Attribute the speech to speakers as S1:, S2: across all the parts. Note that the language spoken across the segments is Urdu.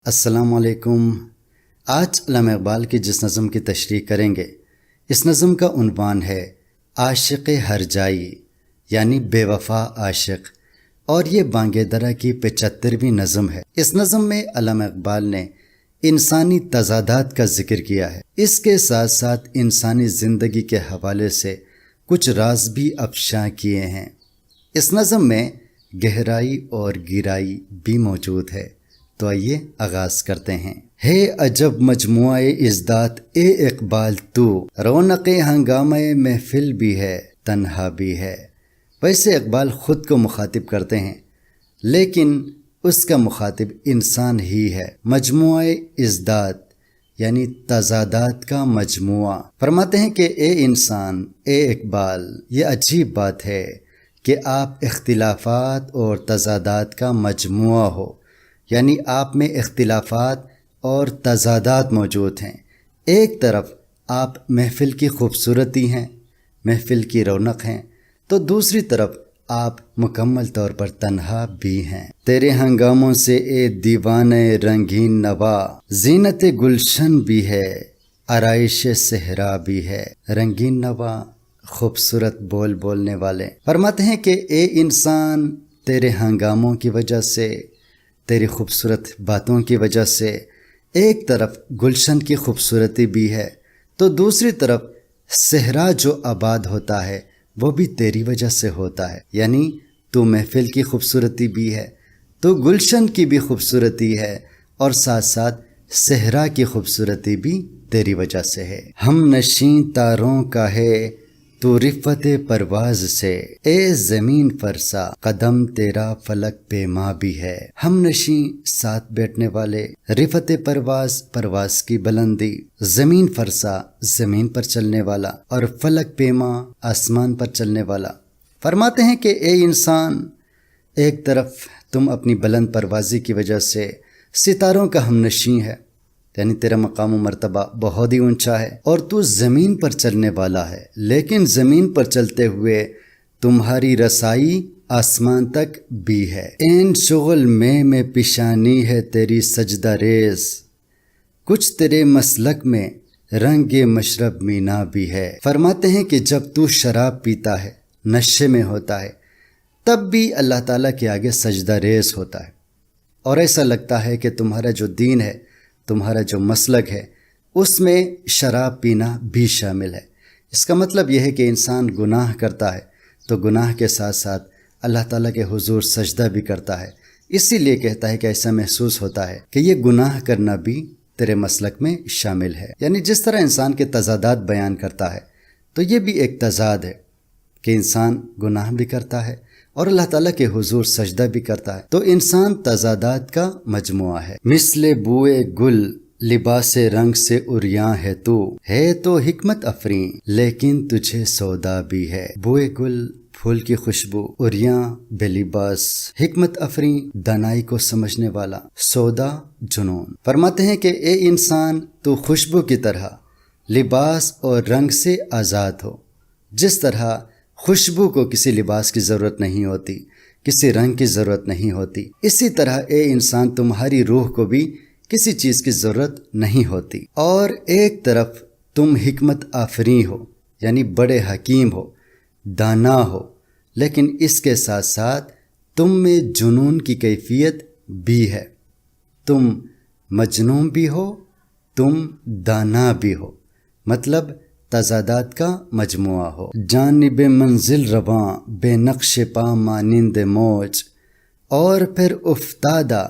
S1: السلام علیکم۔ آج علامہ اقبال کی جس نظم کی تشریح کریں گے، اس نظم کا عنوان ہے عاشق ہر جائی، یعنی بے وفا عاشق، اور یہ بانگ درا کی 75ویں نظم ہے۔ اس نظم میں علامہ اقبال نے انسانی تضادات کا ذکر کیا ہے۔ اس کے ساتھ ساتھ انسانی زندگی کے حوالے سے کچھ راز بھی افشاں کیے ہیں۔ اس نظم میں گہرائی اور گہرائی بھی موجود ہے، تو آئیے آغاز کرتے ہیں۔ ہے عجب مجموعہ ازداد اے اقبال تو، رونق ہنگامہ محفل بھی ہے تنہا بھی ہے۔ ویسے اقبال خود کو مخاطب کرتے ہیں، لیکن اس کا مخاطب انسان ہی ہے۔ مجموعہ ازداد یعنی تضادات کا مجموعہ۔ فرماتے ہیں کہ اے انسان، اے اقبال، یہ عجیب بات ہے کہ آپ اختلافات اور تضادات کا مجموعہ ہو، یعنی آپ میں اختلافات اور تضادات موجود ہیں۔ ایک طرف آپ محفل کی خوبصورتی ہیں، محفل کی رونق ہیں، تو دوسری طرف آپ مکمل طور پر تنہا بھی ہیں۔ تیرے ہنگاموں سے اے دیوانے رنگین نوا، زینت گلشن بھی ہے آرائش صحرا بھی ہے۔ رنگین نوا، خوبصورت بول بولنے والے۔ فرماتے ہیں کہ اے انسان، تیرے ہنگاموں کی وجہ سے، تیری خوبصورت باتوں کی وجہ سے ایک طرف گلشن کی خوبصورتی بھی ہے، تو دوسری طرف صحرا جو آباد ہوتا ہے وہ بھی تیری وجہ سے ہوتا ہے۔ یعنی تو محفل کی خوبصورتی بھی ہے، تو گلشن کی بھی خوبصورتی ہے، اور ساتھ ساتھ صحرا کی خوبصورتی بھی تیری وجہ سے ہے۔ ہم نشیں تاروں کا ہے تو رفت پرواز سے، اے زمین فرسا قدم تیرا فلک پیما بھی ہے۔ ہم نشیں ساتھ بیٹھنے والے، رفت پرواز پرواز کی بلندی، زمین فرسا زمین پر چلنے والا، اور فلک پیما آسمان پر چلنے والا۔ فرماتے ہیں کہ اے انسان، ایک طرف تم اپنی بلند پروازی کی وجہ سے ستاروں کا ہم نشیں ہے، یعنی تیرا مقام و مرتبہ بہت ہی اونچا ہے، اور تو زمین پر چلنے والا ہے، لیکن زمین پر چلتے ہوئے تمہاری رسائی آسمان تک بھی ہے۔ این شغل میں پیشانی ہے تیری سجدہ ریز، کچھ تیرے مسلک میں رنگ مشرب مینا بھی ہے۔ فرماتے ہیں کہ جب تو شراب پیتا ہے، نشے میں ہوتا ہے، تب بھی اللہ تعالیٰ کے آگے سجدہ ریز ہوتا ہے، اور ایسا لگتا ہے کہ تمہارا جو دین ہے، تمہارا جو مسلک ہے، اس میں شراب پینا بھی شامل ہے۔ اس کا مطلب یہ ہے کہ انسان گناہ کرتا ہے تو گناہ کے ساتھ ساتھ اللہ تعالیٰ کے حضور سجدہ بھی کرتا ہے، اسی لیے کہتا ہے کہ ایسا محسوس ہوتا ہے کہ یہ گناہ کرنا بھی تیرے مسلک میں شامل ہے۔ یعنی جس طرح انسان کے تضادات بیان کرتا ہے، تو یہ بھی ایک تضاد ہے کہ انسان گناہ بھی کرتا ہے اور اللہ تعالیٰ کے حضور سجدہ بھی کرتا ہے، تو انسان تضادات کا مجموعہ ہے۔ مثل بوئے گل لباس رنگ سے عریاں ہے تو حکمت افرین لیکن تجھے سودا بھی ہے۔ بوئے گل پھول کی خوشبو، عریاں بے لباس، حکمت افرین دانائی کو سمجھنے والا، سودا جنون۔ فرماتے ہیں کہ اے انسان، تو خوشبو کی طرح لباس اور رنگ سے آزاد ہو۔ جس طرح خوشبو کو کسی لباس کی ضرورت نہیں ہوتی، کسی رنگ کی ضرورت نہیں ہوتی، اسی طرح اے انسان تمہاری روح کو بھی کسی چیز کی ضرورت نہیں ہوتی۔ اور ایک طرف تم حکمت آفریں ہو، یعنی بڑے حکیم ہو، دانا ہو، لیکن اس کے ساتھ ساتھ تم میں جنون کی کیفیت بھی ہے۔ تم مجنون بھی ہو، تم دانا بھی ہو، مطلب تضادات کا مجموعہ ہو۔ جانب منزل رواں بے نقش پا مانند موج، اور پھر افتادہ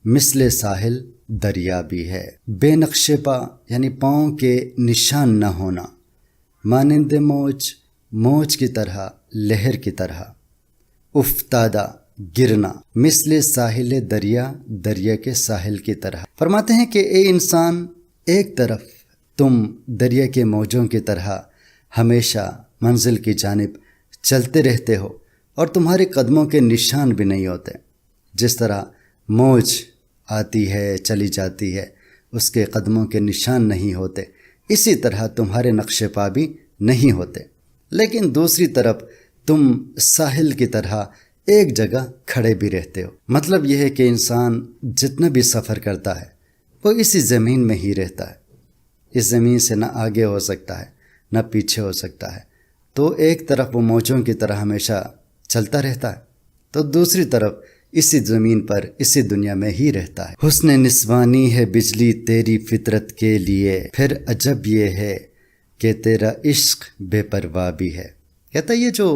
S1: مثل ساحل دریا بھی ہے۔ بے نقش پا یعنی پاؤں کے نشان نہ ہونا، مانند موج موج کی طرح، لہر کی طرح، افتادہ گرنا، مثل ساحل دریا دریا کے ساحل کی طرح۔ فرماتے ہیں کہ اے انسان، ایک طرف تم دریا کے موجوں کی طرح ہمیشہ منزل کی جانب چلتے رہتے ہو، اور تمہارے قدموں کے نشان بھی نہیں ہوتے۔ جس طرح موج آتی ہے چلی جاتی ہے، اس کے قدموں کے نشان نہیں ہوتے، اسی طرح تمہارے نقش پا بھی نہیں ہوتے۔ لیکن دوسری طرف تم ساحل کی طرح ایک جگہ کھڑے بھی رہتے ہو۔ مطلب یہ ہے کہ انسان جتنا بھی سفر کرتا ہے وہ اسی زمین میں ہی رہتا ہے، اس زمین سے نہ آگے ہو سکتا ہے نہ پیچھے ہو سکتا ہے، تو ایک طرف وہ موجوں کی طرح ہمیشہ چلتا رہتا ہے، تو دوسری طرف اسی زمین پر اسی دنیا میں ہی رہتا ہے۔ حسن نسوانی ہے بجلی تیری فطرت کے لیے، پھر عجب یہ ہے کہ تیرا عشق بے پرواہ بھی ہے۔ کہتا ہے یہ جو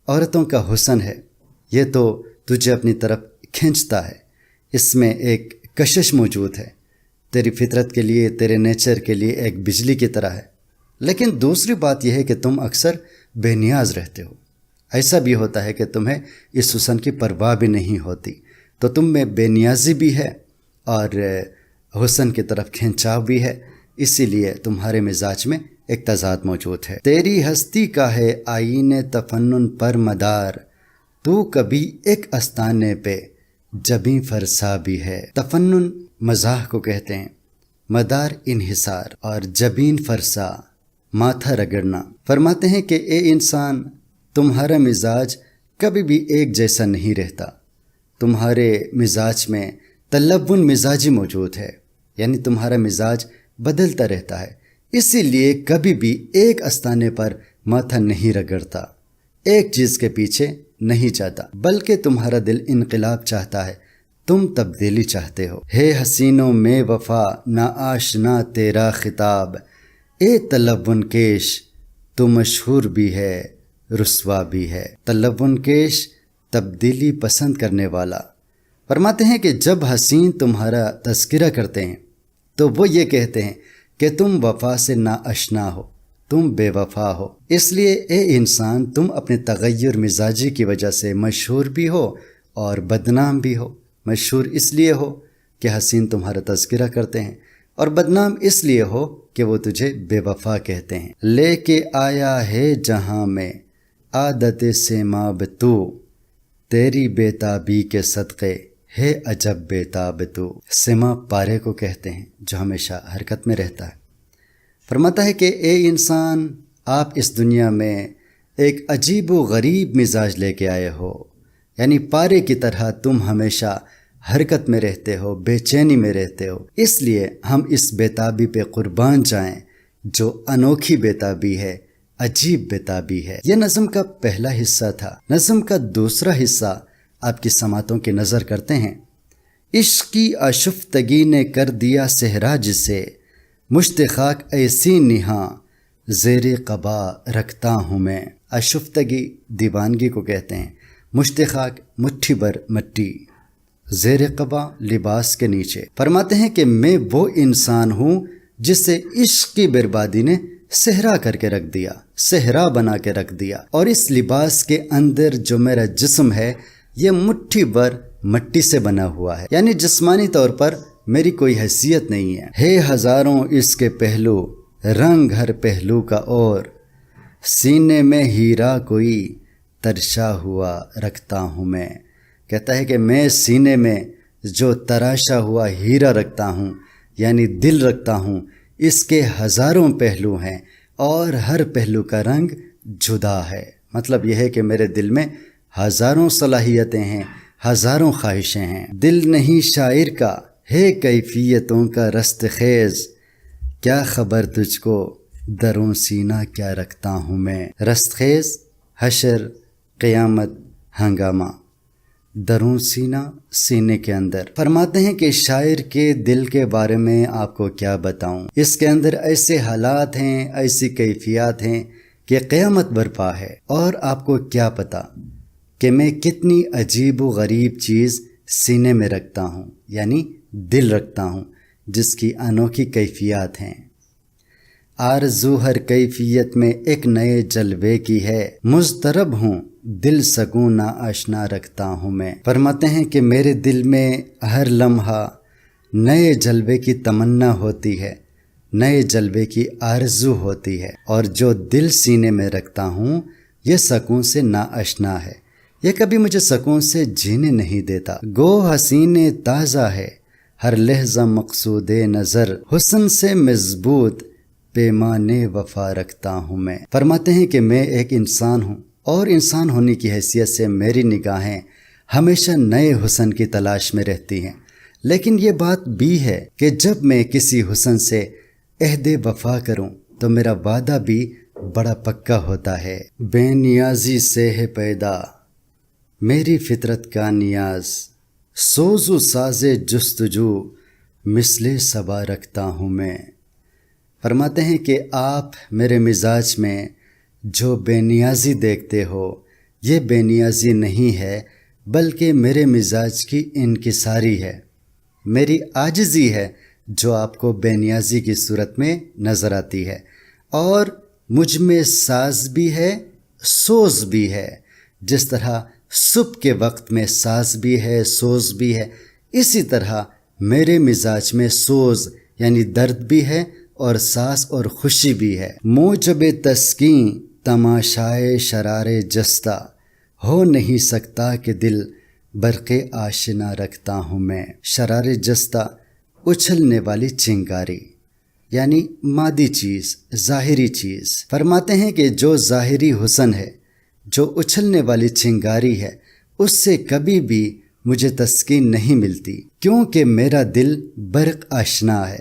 S1: عورتوں کا حسن ہے یہ تو تجھے اپنی طرف کھینچتا ہے، اس میں ایک کشش موجود ہے، تیری فطرت کے لیے، تیرے نیچر کے لیے ایک بجلی کی طرح ہے، لیکن دوسری بات یہ ہے کہ تم اکثر بے نیاز رہتے ہو۔ ایسا بھی ہوتا ہے کہ تمہیں اس حسن کی پرواہ بھی نہیں ہوتی، تو تم میں بے نیازی بھی ہے اور حسن کی طرف کھینچاؤ بھی ہے، اسی لیے تمہارے مزاج میں ایک تضاد موجود ہے۔ تیری ہستی کا ہے آئین تفنن پر مدار، تو کبھی ایک آستانے پہ جبیں فرسا بھی ہے۔ تفنن مزاح کو کہتے ہیں، مدار انحصار، اور جبین فرسا ماتھا رگڑنا۔ فرماتے ہیں کہ اے انسان، تمہارا مزاج کبھی بھی ایک جیسا نہیں رہتا، تمہارے مزاج میں تلون مزاجی موجود ہے، یعنی تمہارا مزاج بدلتا رہتا ہے، اسی لیے کبھی بھی ایک آستانے پر ماتھا نہیں رگڑتا، ایک چیز کے پیچھے نہیں جاتا، بلکہ تمہارا دل انقلاب چاہتا ہے، تم تبدیلی چاہتے ہو۔ ہے حسینوں میں وفا نا آشنا تیرا خطاب، اے تلون کیش تو مشہور بھی ہے رسوا بھی ہے۔ تلون کیش تبدیلی پسند کرنے والا۔ فرماتے ہیں کہ جب حسین تمہارا تذکرہ کرتے ہیں تو وہ یہ کہتے ہیں کہ تم وفا سے ناآشنا ہو، تم بے وفا ہو، اس لیے اے انسان تم اپنے تغیر مزاجی کی وجہ سے مشہور بھی ہو اور بدنام بھی ہو۔ مشہور اس لیے ہو کہ حسین تمہارا تذکرہ کرتے ہیں، اور بدنام اس لیے ہو کہ وہ تجھے بے وفا کہتے ہیں۔ لے کے آیا ہے جہاں میں عادت سیماب تو، تیری بےتابی کے صدقے ہے عجب بےتاب تو۔ سیما پارے کو کہتے ہیں جو ہمیشہ حرکت میں رہتا ہے۔ فرماتا ہے کہ اے انسان، آپ اس دنیا میں ایک عجیب و غریب مزاج لے کے آئے ہو، یعنی پارے کی طرح تم ہمیشہ حرکت میں رہتے ہو، بے چینی میں رہتے ہو، اس لیے ہم اس بےتابی پہ قربان جائیں جو انوکھی بےتابی ہے، عجیب بےتابی ہے۔ یہ نظم کا پہلا حصہ تھا۔ نظم کا دوسرا حصہ آپ کی سماعتوں کی نظر کرتے ہیں۔ عشق کی آشفتگی نے کر دیا صحرا جسے، مشت خاک ایسی نہاں زیر قبا رکھتا ہوں میں۔ آشفتگی دیوانگی کو کہتے ہیں، مشت خاک مٹھی بھر مٹی، زیر قبا لباس کے نیچے۔ فرماتے ہیں کہ میں وہ انسان ہوں جسے عشق کی بربادی نے صحرا کر کے رکھ دیا، صحرا بنا کے رکھ دیا، اور اس لباس کے اندر جو میرا جسم ہے یہ مٹھی بھر مٹی سے بنا ہوا ہے، یعنی جسمانی طور پر میری کوئی حیثیت نہیں ہے ہزاروں اس کے پہلو، رنگ ہر پہلو کا اور، سینے میں ہیرا کوئی ترشا ہوا رکھتا ہوں میں۔ کہتا ہے کہ میں سینے میں جو تراشا ہوا ہیرا رکھتا ہوں، یعنی دل رکھتا ہوں، اس کے ہزاروں پہلو ہیں اور ہر پہلو کا رنگ جدا ہے۔ مطلب یہ ہے کہ میرے دل میں ہزاروں صلاحیتیں ہیں، ہزاروں خواہشیں ہیں۔ دل نہیں شاعر کا ہے کیفیتوں کا رست خیز، کیا خبر تجھ کو درون سینہ کیا رکھتا ہوں میں۔ رست خیز، حشر، قیامت، ہنگامہ، درون سینہ، سینے کے اندر۔ فرماتے ہیں کہ شاعر کے دل کے بارے میں آپ کو کیا بتاؤں، اس کے اندر ایسے حالات ہیں، ایسی کیفیات ہیں کہ قیامت برپا ہے، اور آپ کو کیا پتہ کہ میں کتنی عجیب و غریب چیز سینے میں رکھتا ہوں، یعنی دل رکھتا ہوں، جس کی انوکھی کیفیات ہیں۔ آرزو ہر کیفیت میں ایک نئے جلوے کی ہے، مضطرب ہوں دل سکون نا آشنا رکھتا ہوں میں۔ فرماتے ہیں کہ میرے دل میں ہر لمحہ نئے جلوے کی تمنا ہوتی ہے، نئے جلوے کی آرزو ہوتی ہے، اور جو دل سینے میں رکھتا ہوں یہ سکون سے نا آشنا ہے، یہ کبھی مجھے سکون سے جینے نہیں دیتا۔ گو حسین تازہ ہے ہر لحظہ مقصود نظر، حسن سے مضبوط پیمانے وفا رکھتا ہوں میں۔ فرماتے ہیں کہ میں ایک انسان ہوں، اور انسان ہونے کی حیثیت سے میری نگاہیں ہمیشہ نئے حسن کی تلاش میں رہتی ہیں، لیکن یہ بات بھی ہے کہ جب میں کسی حسن سے عہد وفا کروں تو میرا وعدہ بھی بڑا پکا ہوتا ہے۔ بے نیازی سے ہے پیدا میری فطرت کا نیاز، سوز و ساز جستجو مثل صبا رکھتا ہوں میں۔ فرماتے ہیں کہ آپ میرے مزاج میں جو بے نیازی دیکھتے ہو یہ بے نیازی نہیں ہے، بلکہ میرے مزاج کی انکساری ہے، میری عاجزی ہے جو آپ کو بے نیازی کی صورت میں نظر آتی ہے۔ اور مجھ میں ساز بھی ہے، سوز بھی ہے۔ جس طرح صبح کے وقت میں ساز بھی ہے، سوز بھی ہے، اسی طرح میرے مزاج میں سوز یعنی درد بھی ہے اور ساز اور خوشی بھی ہے۔ موجب تسکین تماشائے شرار جستہ ہو نہیں سکتا کہ دل برق آشنا رکھتا ہوں میں۔ شرار جستہ اچھلنے والی چنگاری یعنی مادی چیز، ظاہری چیز۔ فرماتے ہیں کہ جو ظاہری حسن ہے، جو اچھلنے والی چنگاری ہے، اس سے کبھی بھی مجھے تسکین نہیں ملتی، کیونکہ میرا دل برق آشنا ہے۔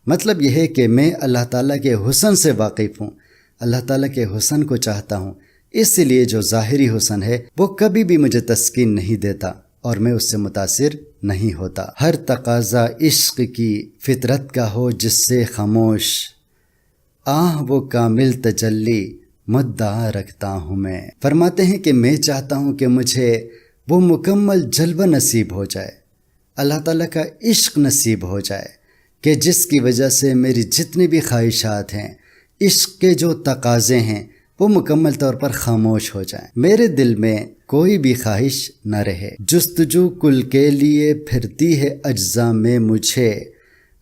S1: مطلب یہ ہے کہ میں اللہ تعالیٰ کے حسن سے واقف ہوں، اللہ تعالیٰ کے حسن کو چاہتا ہوں، اس لیے جو ظاہری حسن ہے وہ کبھی بھی مجھے تسکین نہیں دیتا اور میں اس سے متاثر نہیں ہوتا۔ ہر تقاضا عشق کی فطرت کا ہو جس سے خاموش، آہ وہ کامل تجلی مدعا رکھتا ہوں میں۔ فرماتے ہیں کہ میں چاہتا ہوں کہ مجھے وہ مکمل جلوہ نصیب ہو جائے، اللہ تعالیٰ کا عشق نصیب ہو جائے کہ جس کی وجہ سے میری جتنی بھی خواہشات ہیں، عشق کے جو تقاضے ہیں، وہ مکمل طور پر خاموش ہو جائیں، میرے دل میں کوئی بھی خواہش نہ رہے۔ جستجو کل کے لیے پھرتی ہے اجزاء میں مجھے،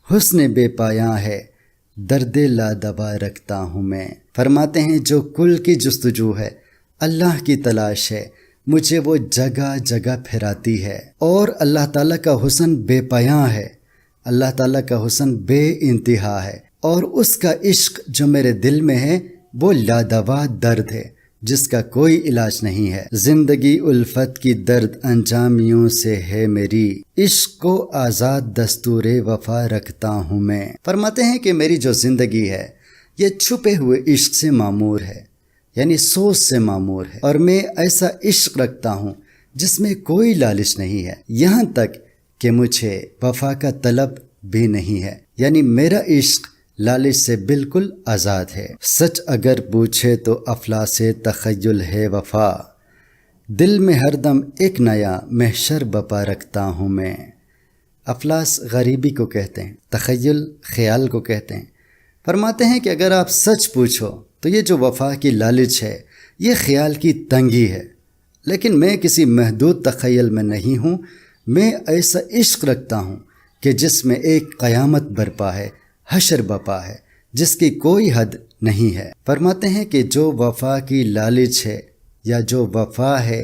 S1: حسن بے پایاں ہے درد لادوا رکھتا ہوں میں۔ فرماتے ہیں جو کل کی جستجو ہے، اللہ کی تلاش ہے، مجھے وہ جگہ جگہ پھراتی ہے، اور اللہ تعالیٰ کا حسن بے پایاں ہے، اللہ تعالیٰ کا حسن بے انتہا ہے، اور اس کا عشق جو میرے دل میں ہے وہ لادوا درد ہے جس کا کوئی علاج نہیں ہے۔ زندگی الفت کی درد انجامیوں سے ہے میری، عشق کو آزاد دستور وفا رکھتا ہوں میں۔ فرماتے ہیں کہ میری جو زندگی ہے یہ چھپے ہوئے عشق سے معمور ہے، یعنی سوز سے معمور ہے، اور میں ایسا عشق رکھتا ہوں جس میں کوئی لالچ نہیں ہے، یہاں تک کہ مجھے وفا کا طلب بھی نہیں ہے، یعنی میرا عشق لالچ سے بالکل آزاد ہے۔ سچ اگر پوچھے تو افلاس تخیل ہے وفا، دل میں ہر دم ایک نیا محشر بپا رکھتا ہوں میں۔ افلاس غریبی کو کہتے ہیں، تخیل خیال کو کہتے ہیں۔ فرماتے ہیں کہ اگر آپ سچ پوچھو تو یہ جو وفا کی لالچ ہے یہ خیال کی تنگی ہے، لیکن میں کسی محدود تخیل میں نہیں ہوں، میں ایسا عشق رکھتا ہوں کہ جس میں ایک قیامت برپا ہے، حشر بپا ہے، جس کی کوئی حد نہیں ہے۔ فرماتے ہیں کہ جو وفا کی لالچ ہے یا جو وفا ہے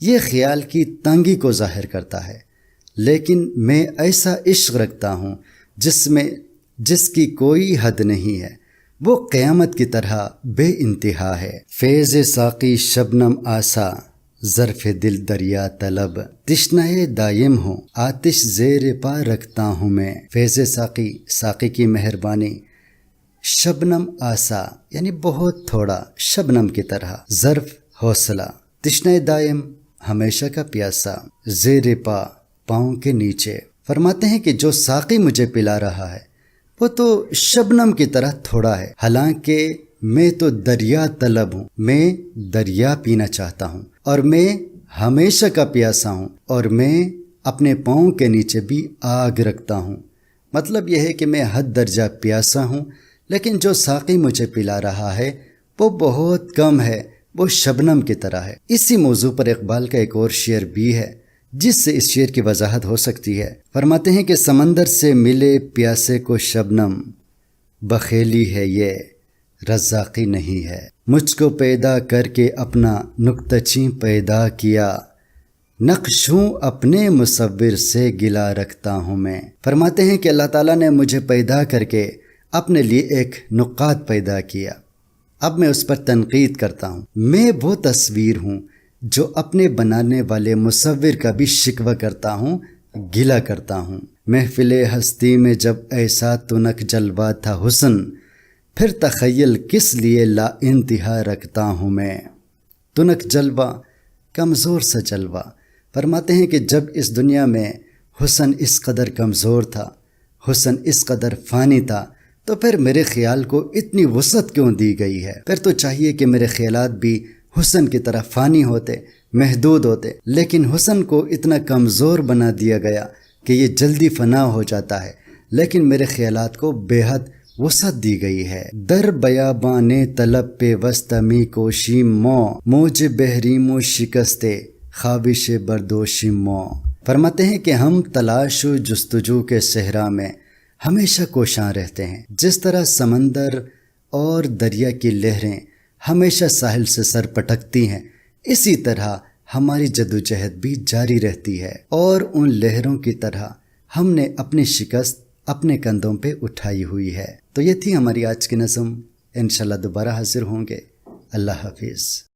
S1: یہ خیال کی تنگی کو ظاہر کرتا ہے، لیکن میں ایسا عشق رکھتا ہوں جس کی کوئی حد نہیں ہے، وہ قیامت کی طرح بے انتہا ہے۔ فیض ساقی شبنم آسا ظرف دل دریا طلب، تشنہ دائم ہوں آتش زیر پا رکھتا ہوں میں۔ فیض ساقی، ساقی کی مہربانی، شبنم آسا یعنی بہت تھوڑا، شبنم کی طرح، ظرف حوصلہ، تشنہ دائم ہمیشہ کا پیاسا، زیر پا پاؤں کے نیچے۔ فرماتے ہیں کہ جو ساقی مجھے پلا رہا ہے وہ تو شبنم کی طرح تھوڑا ہے، حالانکہ میں تو دریا طلب ہوں، میں دریا پینا چاہتا ہوں، اور میں ہمیشہ کا پیاسا ہوں، اور میں اپنے پاؤں کے نیچے بھی آگ رکھتا ہوں۔ مطلب یہ ہے کہ میں حد درجہ پیاسا ہوں، لیکن جو ساقی مجھے پلا رہا ہے وہ بہت کم ہے، وہ شبنم کی طرح ہے۔ اسی موضوع پر اقبال کا ایک اور شعر بھی ہے جس سے اس شعر کی وضاحت ہو سکتی ہے۔ فرماتے ہیں کہ سمندر سے ملے پیاسے کو شبنم، بخیلی ہے یہ رزاقی نہیں ہے، مجھ کو پیدا کر کے اپنا نکتہ چیں پیدا کیا، نقشوں اپنے مصور سے گلا رکھتا ہوں میں۔ فرماتے ہیں کہ اللہ تعالیٰ نے مجھے پیدا کر کے اپنے لیے ایک نقاد پیدا کیا، اب میں اس پر تنقید کرتا ہوں۔ میں وہ تصویر ہوں جو اپنے بنانے والے مصور کا بھی شکوہ کرتا ہوں، گلہ کرتا ہوں۔ محفل ہستی میں جب ایسا تنک جلوہ تھا حسن، پھر تخیل کس لیے لا انتہا رکھتا ہوں میں۔ تنک جلوہ، کمزور سا جلوہ۔ فرماتے ہیں کہ جب اس دنیا میں حسن اس قدر کمزور تھا، حسن اس قدر فانی تھا، تو پھر میرے خیال کو اتنی وسعت کیوں دی گئی ہے؟ پھر تو چاہیے کہ میرے خیالات بھی حسن کی طرح فانی ہوتے، محدود ہوتے، لیکن حسن کو اتنا کمزور بنا دیا گیا کہ یہ جلدی فنا ہو جاتا ہے، لیکن میرے خیالات کو بے حد وسعت دی گئی ہے۔ در بیابان طلب پہ وسطمی کوشی مو، موج بحریم و شکستے خوابش بردوشی مو۔ فرماتے ہیں کہ ہم تلاش و جستجو کے صحرا میں ہمیشہ کوشاں رہتے ہیں۔ جس طرح سمندر اور دریا کی لہریں ہمیشہ ساحل سے سر پٹکتی ہیں، اسی طرح ہماری جدوجہد بھی جاری رہتی ہے، اور ان لہروں کی طرح ہم نے اپنی شکست اپنے کندھوں پہ اٹھائی ہوئی ہے۔ تو یہ تھی ہماری آج کی نظم۔ انشاءاللہ دوبارہ حاضر ہوں گے۔ اللہ حافظ۔